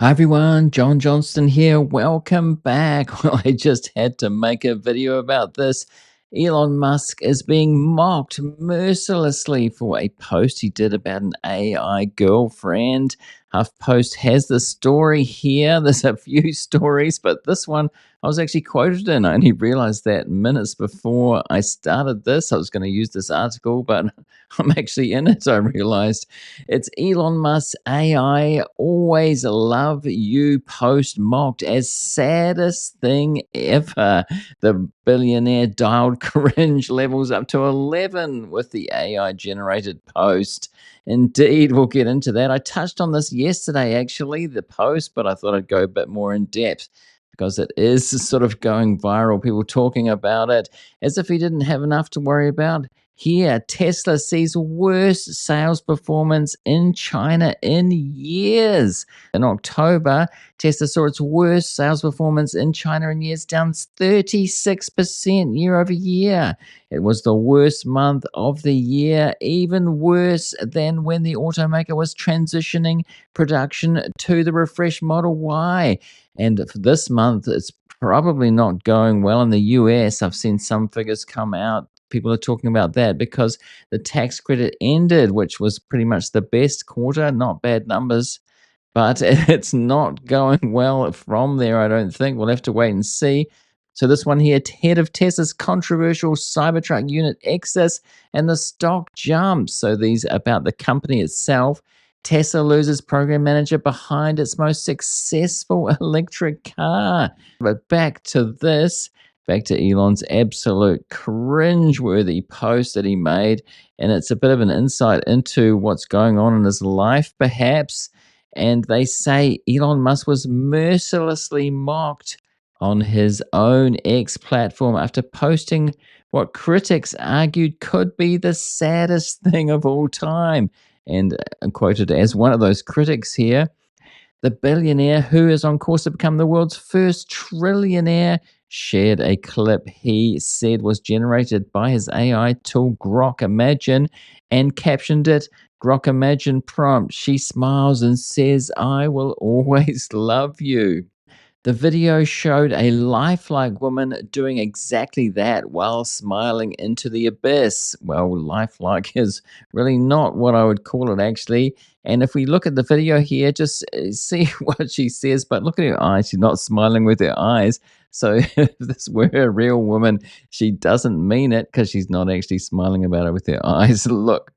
Hi everyone, Johnston here. Welcome back. Well, I just had to make a video about this. Elon Musk is being mocked mercilessly for a post he did about an AI girlfriend. HuffPost has the story here. There's a few stories, but this one I was actually quoted in. I only realized that minutes before I started this. I was going to use this article, but I'm actually in it, I realized. It's Elon Musk's AI always love you post mocked as saddest thing ever. The billionaire dialed cringe levels up to 11 with the AI generated post. Indeed, we'll get into that. I touched on this yesterday, actually, the post, but I thought I'd go a bit more in depth because it is sort of going viral. People talking about it as if he didn't have enough to worry about. Here, Tesla sees worst sales performance in China in years. In October, Tesla saw its worst sales performance in China in years, down 36% year over year. It was the worst month of the year, even worse than when the automaker was transitioning production to the refreshed Model Y. And for this month, it's probably not going well in the US. I've seen some figures come out. People are talking about that because the tax credit ended, which was pretty much the best quarter, not bad numbers, but it's not going well from there, I don't think. We'll have to wait and see. So this one here, head of Tesla's controversial Cybertruck unit exits and the stock jumps. So these are about the company itself. Tesla loses program manager behind its most successful electric car. But back to this, back to Elon's absolute cringe-worthy post that he made. And it's a bit of an insight into what's going on in his life, perhaps. And they say Elon Musk was mercilessly mocked on his own X platform after posting what critics argued could be the saddest thing of all time. And quoted as one of those critics here, the billionaire who is on course to become the world's first trillionaire shared a clip he said was generated by his AI tool Grok Imagine and captioned it Grok Imagine prompt. She smiles and says, "I will always love you." The video showed a lifelike woman doing exactly that while smiling into the abyss. Well, lifelike is really not what I would call it, actually. And if we look at the video here, just see what she says, but look at her eyes. She's not smiling with her eyes. So if this were a real woman, she doesn't mean it because she's not actually smiling about it with her eyes. Look.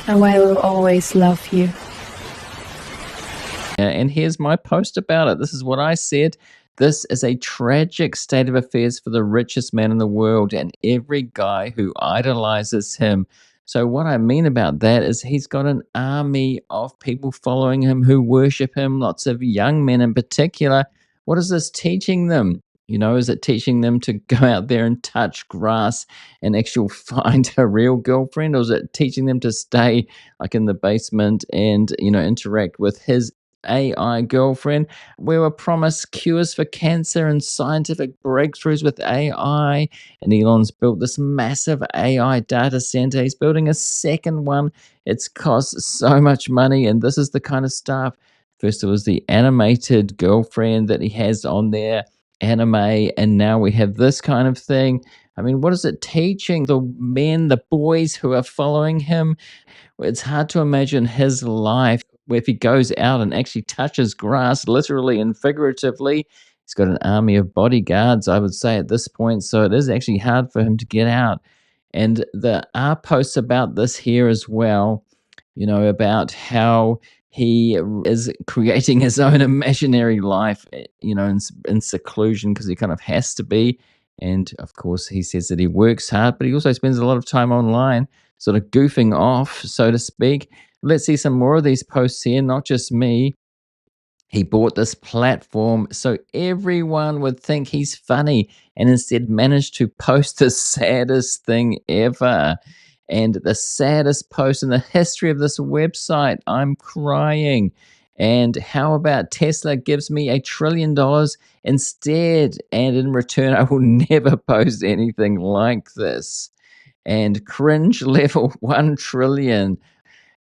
And I will always love you. And here's my post about it. This is what I said. This is a tragic state of affairs for the richest man in the world and every guy who idolizes him. So, what I mean about that is he's got an army of people following him who worship him, lots of young men in particular. What is this teaching them? Is it teaching them to go out there and touch grass and actually find a real girlfriend? Or is it teaching them to stay like in the basement and, interact with his AI girlfriend? We were promised cures for cancer and scientific breakthroughs with AI. And Elon's built this massive AI data center. He's building a second one. It's cost so much money. And this is the kind of stuff. First, it was the animated girlfriend that he has on there, anime. And now we have this kind of thing. I mean, what is it teaching the men, the boys who are following him? It's hard to imagine his life where if he goes out and actually touches grass, literally and figuratively, he's got an army of bodyguards, I would say, at this point. So it is actually hard for him to get out. And there are posts about this here as well, about how he is creating his own imaginary life, in seclusion because he kind of has to be. And of course, he says that he works hard, but he also spends a lot of time online, sort of goofing off, so to speak. Let's see some more of these posts here, not just me. He bought this platform so everyone would think he's funny and instead managed to post the saddest thing ever. And the saddest post in the history of this website. I'm crying. And how about Tesla gives me $1 trillion instead? And in return, I will never post anything like this. And cringe level 1 trillion.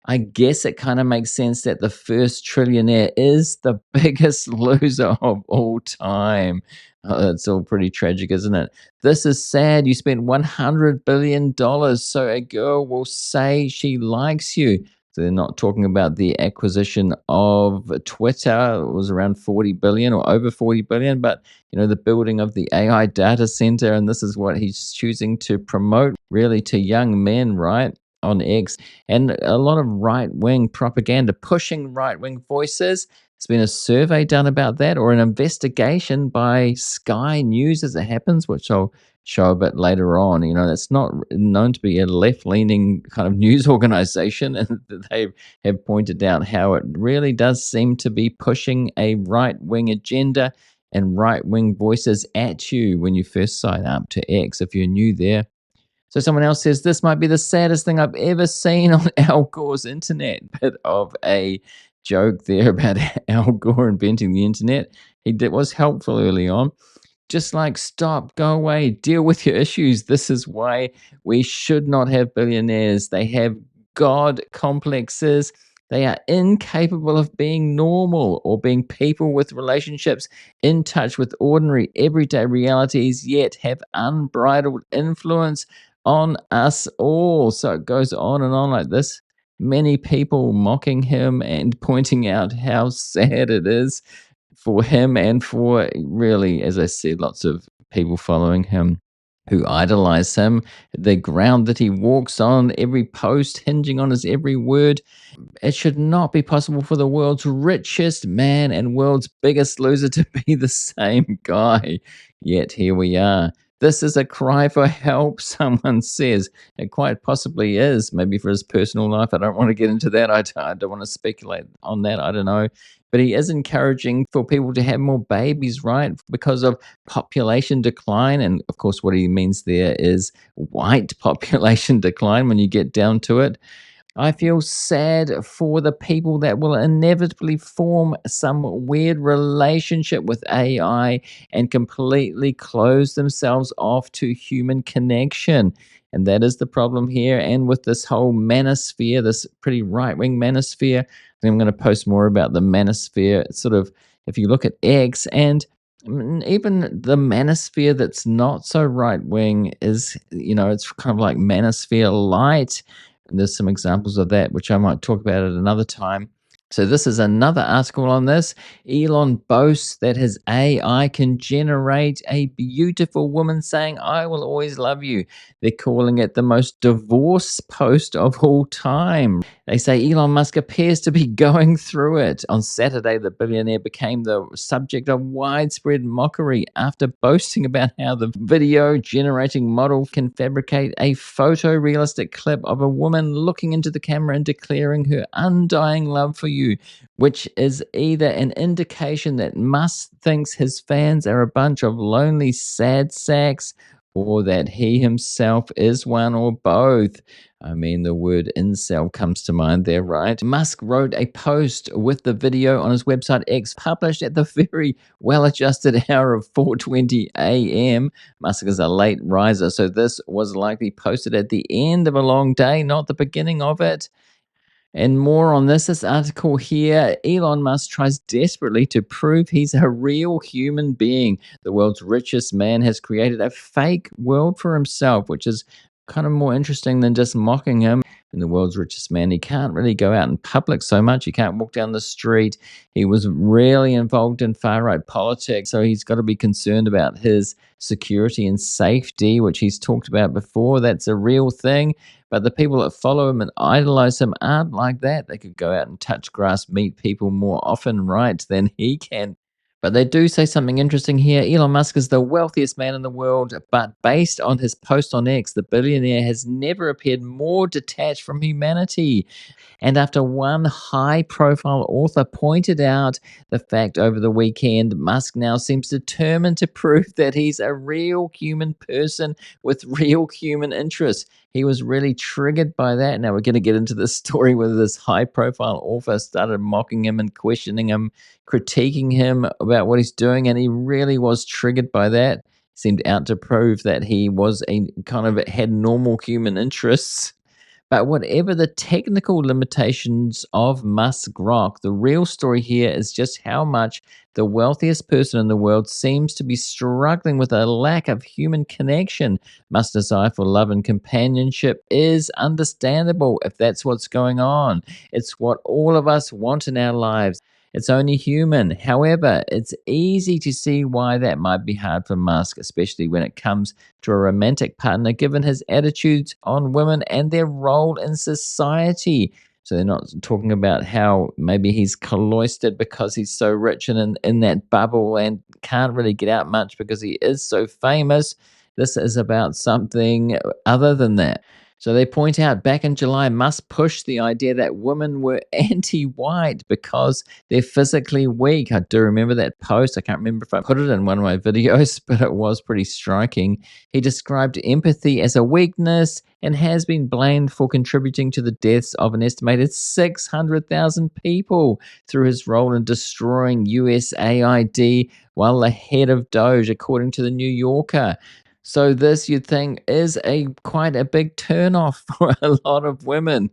I guess it kind of makes sense that the first trillionaire is the biggest loser of all time. It's all pretty tragic, isn't it? This is sad. You spent $100 billion, so a girl will say she likes you. So they're not talking about the acquisition of Twitter. It was around 40 billion or over 40 billion, but the building of the AI data center, and this is what he's choosing to promote really to young men, right? On X, and a lot of right wing propaganda pushing right wing voices. There's been a survey done about that, or an investigation by Sky News as it happens, which I'll show a bit later on. It's not known to be a left leaning kind of news organization, and they have pointed out how it really does seem to be pushing a right wing agenda and right wing voices at you when you first sign up to X. If you're new there, so someone else says, this might be the saddest thing I've ever seen on Al Gore's internet. Bit of a joke there about Al Gore inventing the internet. Was helpful early on. Just like, stop, go away, deal with your issues. This is why we should not have billionaires. They have God complexes. They are incapable of being normal or being people with relationships in touch with ordinary everyday realities, yet have unbridled influence on us all. So it goes on and on like this. Many people mocking him and pointing out how sad it is for him and for, really, as I said, lots of people following him who idolize him. The ground that he walks on, every post hinging on his every word. It should not be possible for the world's richest man and world's biggest loser to be the same guy. Yet here we are. This is a cry for help, someone says. It quite possibly is, maybe for his personal life. I don't want to get into that. I don't want to speculate on that. I don't know. But he is encouraging for people to have more babies, right? Because of population decline. And of course, what he means there is white population decline when you get down to it. I feel sad for the people that will inevitably form some weird relationship with AI and completely close themselves off to human connection. And that is the problem here. And with this whole manosphere, this pretty right wing manosphere, I think I'm going to post more about the manosphere. It's sort of, if you look at X and even the manosphere that's not so right wing is, it's kind of like manosphere light. And there's some examples of that, which I might talk about at another time. So this is another article on this. Elon boasts that his AI can generate a beautiful woman saying, I will always love you. They're calling it the most divorced post of all time. They say Elon Musk appears to be going through it. On Saturday, the billionaire became the subject of widespread mockery after boasting about how the video generating model can fabricate a photorealistic clip of a woman looking into the camera and declaring her undying love for you, which is either an indication that Musk thinks his fans are a bunch of lonely sad sacks or that he himself is one, or both. I mean, the word incel comes to mind there, right? Musk wrote a post with the video on his website X, published at the very well-adjusted hour of 4:20 a.m. Musk is a late riser, so this was likely posted at the end of a long day, not the beginning of it. And more on this article here. Elon Musk tries desperately to prove he's a real human being. The world's richest man has created a fake world for himself, which is kind of more interesting than just mocking him. And the world's richest man, he can't really go out in public so much. He can't walk down the street. He was really involved in far-right politics, so he's got to be concerned about his security and safety, which he's talked about before. That's a real thing. But the people that follow him and idolize him aren't like that. They could go out and touch grass, meet people more often, right, than he can. But they do say something interesting here. Elon Musk is the wealthiest man in the world, but based on his post on X, the billionaire has never appeared more detached from humanity. And after one high profile author pointed out the fact over the weekend, Musk now seems determined to prove that he's a real human person with real human interests. He was really triggered by that. Now we're going to get into this story where this high profile author started mocking him and questioning him, critiquing him about what he's doing. And he really was triggered by that. Seemed out to prove that he was a kind of had normal human interests. But whatever the technical limitations of Musk's Grok, the real story here is just how much the wealthiest person in the world seems to be struggling with a lack of human connection. Musk's desire for love and companionship is understandable if that's what's going on. It's what all of us want in our lives. It's only human. However, it's easy to see why that might be hard for Musk, especially when it comes to a romantic partner, given his attitudes on women and their role in society. So they're not talking about how maybe he's cloistered because he's so rich and in that bubble and can't really get out much because he is so famous. This is about something other than that. So they point out back in July, Musk pushed the idea that women were anti white because they're physically weak. I do remember that post. I can't remember if I put it in one of my videos, but it was pretty striking. He described empathy as a weakness and has been blamed for contributing to the deaths of an estimated 600,000 people through his role in destroying USAID while the head of Doge, according to the New Yorker. So this, you'd think, is a quite a big turnoff for a lot of women.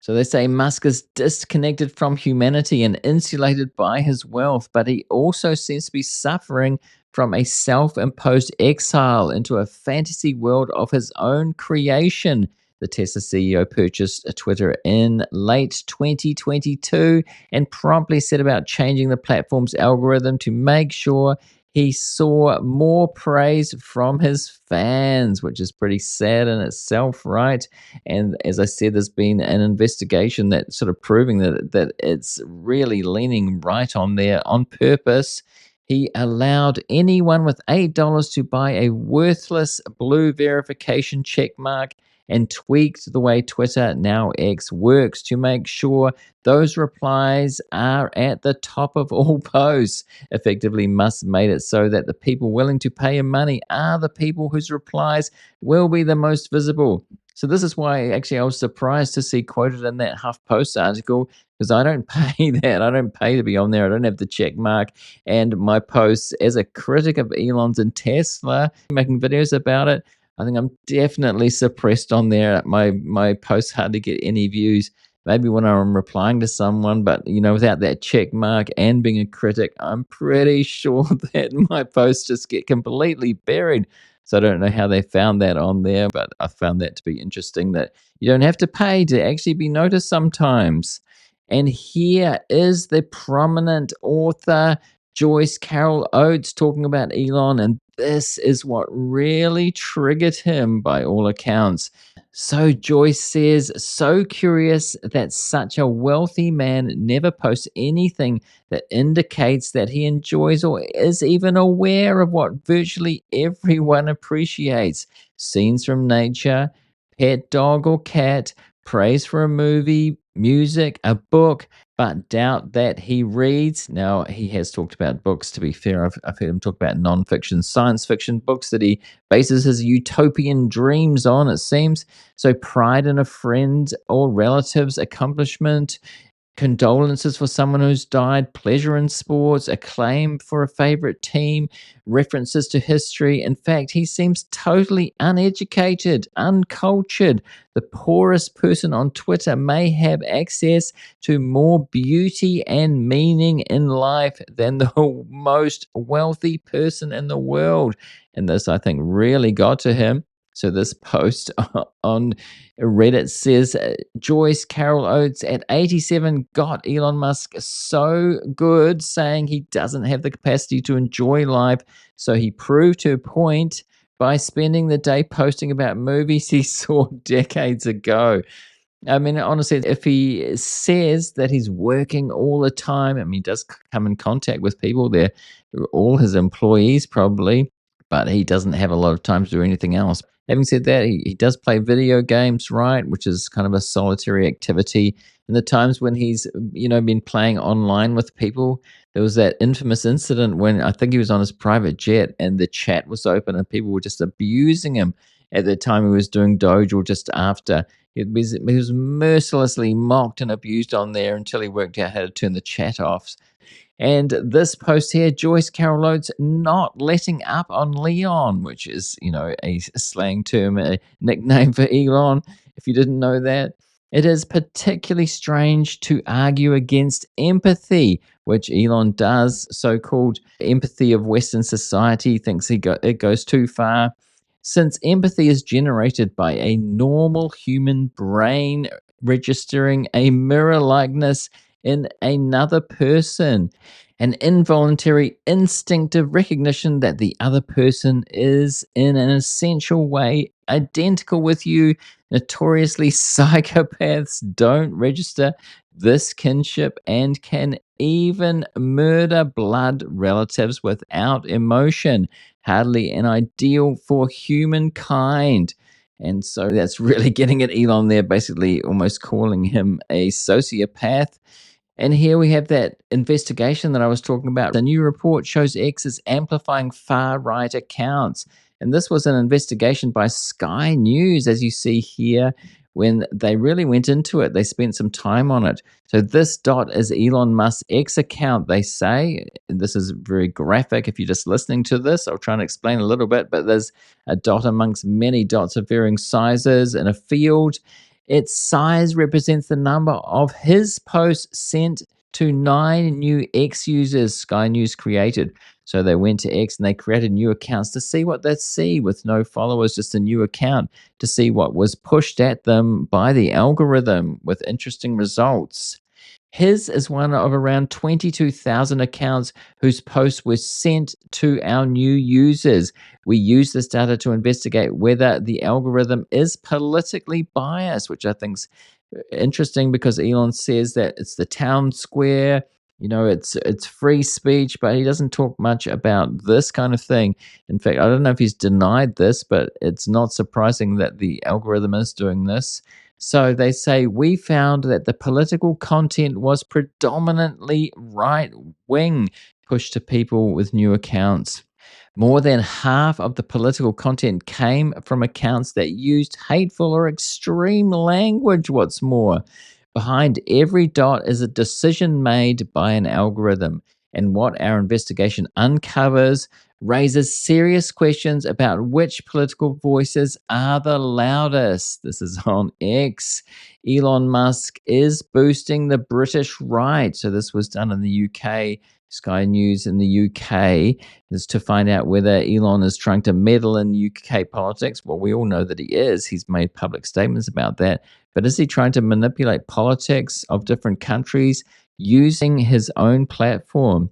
So they say Musk is disconnected from humanity and insulated by his wealth, but he also seems to be suffering from a self imposed exile into a fantasy world of his own creation. The Tesla CEO purchased Twitter in late 2022 and promptly set about changing the platform's algorithm to make sure he saw more praise from his fans, which is pretty sad in itself, right? And as I said, there's been an investigation that sort of proving that it's really leaning right on there on purpose. He allowed anyone with $8 to buy a worthless blue verification check mark and tweaked the way Twitter, now X, works to make sure those replies are at the top of all posts. Effectively, Musk made it so that the people willing to pay him money are the people whose replies will be the most visible. So this is why actually I was surprised to see quoted in that HuffPost article, because I don't pay that. I don't pay to be on there. I don't have the check mark. And my posts as a critic of Elon's and Tesla, making videos about it, I think I'm definitely suppressed on there. My posts hardly get any views. Maybe when I'm replying to someone, but without that check mark and being a critic, I'm pretty sure that my posts just get completely buried. So I don't know how they found that on there, but I found that to be interesting that you don't have to pay to actually be noticed sometimes. And here is the prominent author, Joyce Carol Oates, talking about Elon, and this is what really triggered him by all accounts. So Joyce says, so curious that such a wealthy man never posts anything that indicates that he enjoys or is even aware of what virtually everyone appreciates. Scenes from nature, pet dog or cat, praise for a movie, music, a book, but doubt that he reads. Now, he has talked about books, to be fair. I've heard him talk about nonfiction, science fiction books that he bases his utopian dreams on, it seems. So, pride in a friend or relative's accomplishment, condolences for someone who's died, pleasure in sports, acclaim for a favorite team, references to history. In fact, he seems totally uneducated, uncultured. The poorest person on Twitter may have access to more beauty and meaning in life than the most wealthy person in the world. And this, I think, really got to him. So this post on Reddit says Joyce Carol Oates at 87 got Elon Musk so good, saying he doesn't have the capacity to enjoy life. So he proved to a point by spending the day posting about movies he saw decades ago. I mean, honestly, if he says that he's working all the time, I mean, he does come in contact with people. They're all his employees, probably, but he doesn't have a lot of time to do anything else. Having said that, he does play video games, right? Which is kind of a solitary activity. And the times when he's, been playing online with people, there was that infamous incident when I think he was on his private jet and the chat was open and people were just abusing him. at the time he was doing Doge or just after. He was mercilessly mocked and abused on there until he worked out how to turn the chat off. And this post here, Joyce Carol Oates not letting up on Leon, which is, a slang term, a nickname for Elon, if you didn't know that. It is particularly strange to argue against empathy, which Elon does. So called empathy of Western society thinks it goes too far. Since empathy is generated by a normal human brain registering a mirror likeness in another person, an involuntary instinctive recognition that the other person is in an essential way identical with you. Notoriously, psychopaths don't register this kinship and can even murder blood relatives without emotion. Hardly an ideal for humankind. And so that's really getting at Elon there, basically almost calling him a sociopath. And here we have that investigation that I was talking about. The new report shows X is amplifying far right accounts. And this was an investigation by Sky News, as you see here, when they really went into it. They spent some time on it. So this dot is Elon Musk's X account, they say. This is very graphic. If you're just listening to this, I'll try and explain a little bit, but there's a dot amongst many dots of varying sizes in a field. Its size represents the number of his posts sent to 9 new X users Sky News created. So they went to X and they created new accounts to see what they'd see with no followers, just a new account to see what was pushed at them by the algorithm with interesting results. His is one of around 22,000 accounts whose posts were sent to our new users. We use this data to investigate whether the algorithm is politically biased, which I think is interesting because Elon says that it's the town square, it's free speech, but he doesn't talk much about this kind of thing. In fact, I don't know if he's denied this, but it's not surprising that the algorithm is doing this. So they say we found that the political content was predominantly right wing, pushed to people with new accounts. More than half of the political content came from accounts that used hateful or extreme language. What's more, behind every dot is a decision made by an algorithm. And what our investigation uncovers raises serious questions about which political voices are the loudest. This is on X. Elon Musk is boosting the British right. So this was done in the UK. Sky News in the UK is to find out whether Elon is trying to meddle in UK politics. Well, we all know that he is. He's made public statements about that. But is he trying to manipulate politics of different countries using his own platform?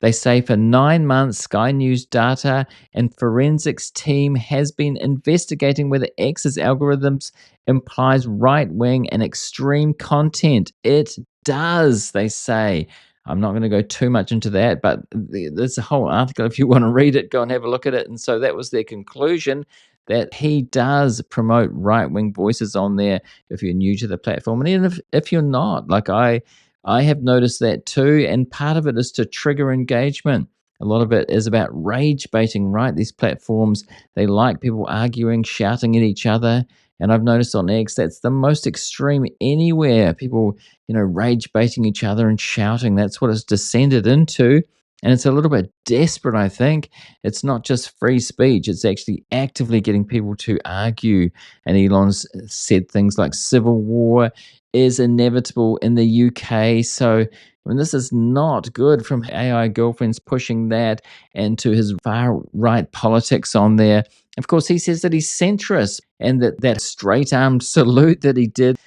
They say for 9 months, Sky News data and forensics team has been investigating whether X's algorithms implies right-wing and extreme content. It does, they say. I'm not going to go too much into that, but there's a whole article. If you want to read it, go and have a look at it. And so that was their conclusion, that he does promote right-wing voices on there if you're new to the platform. And even if you're not, like I have noticed that too. And part of it is to trigger engagement. A lot of it is about rage baiting, right? These platforms, they like people arguing, shouting at each other. And I've noticed on X, that's the most extreme anywhere. People, rage baiting each other and shouting. That's what it's descended into. And it's a little bit desperate, I think. It's not just free speech, it's actually actively getting people to argue. And Elon's said things like civil war is inevitable in the UK. So this is not good from AI girlfriends pushing that and to his far right politics on there. Of course, he says that he's centrist and that straight armed salute that he did.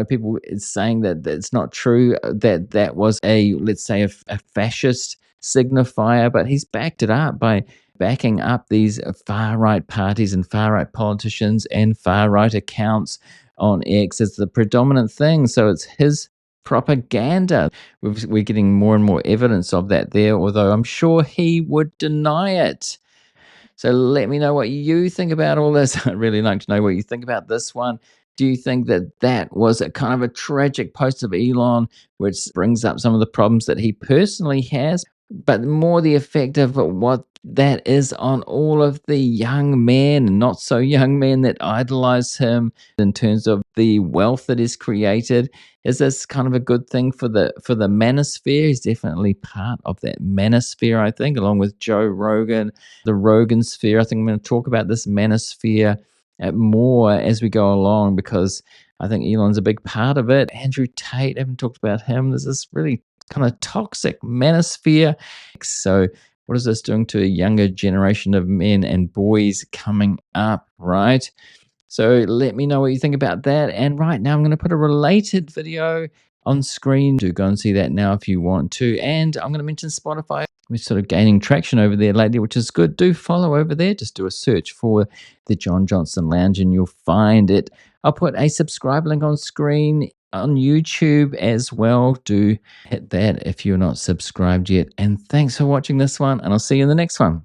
People is saying that it's not true, that was let's say, a fascist signifier, but he's backed it up by backing up these far right parties and far right politicians and far right accounts on X as the predominant thing. So it's his propaganda. We're getting more and more evidence of that there, although I'm sure he would deny it. So let me know what you think about all this. I'd really like to know what you think about this one. Do you think that was a kind of a tragic post of Elon, which brings up some of the problems that he personally has? but more the effect of what that is on all of the young men and not so young men that idolize him in terms of the wealth that is created. Is this kind of a good thing for the manosphere? He's definitely part of that manosphere, I think, along with Joe Rogan, the Rogan sphere. I think I'm going to talk about this manosphere more as we go along, because I think Elon's a big part of it. Andrew Tate, I haven't talked about him. There's this really kind of toxic manosphere. So, what is this doing to a younger generation of men and boys coming up, right? So, let me know what you think about that. And right now, I'm going to put a related video on screen. Do go and see that now if you want to. And I'm going to mention Spotify. We're sort of gaining traction over there lately, which is good. Do follow over there. Just do a search for the John Johnston Lounge and you'll find it. I'll put a subscribe link on screen on YouTube as well. Do hit that if you're not subscribed yet. And thanks for watching this one, and I'll see you in the next one.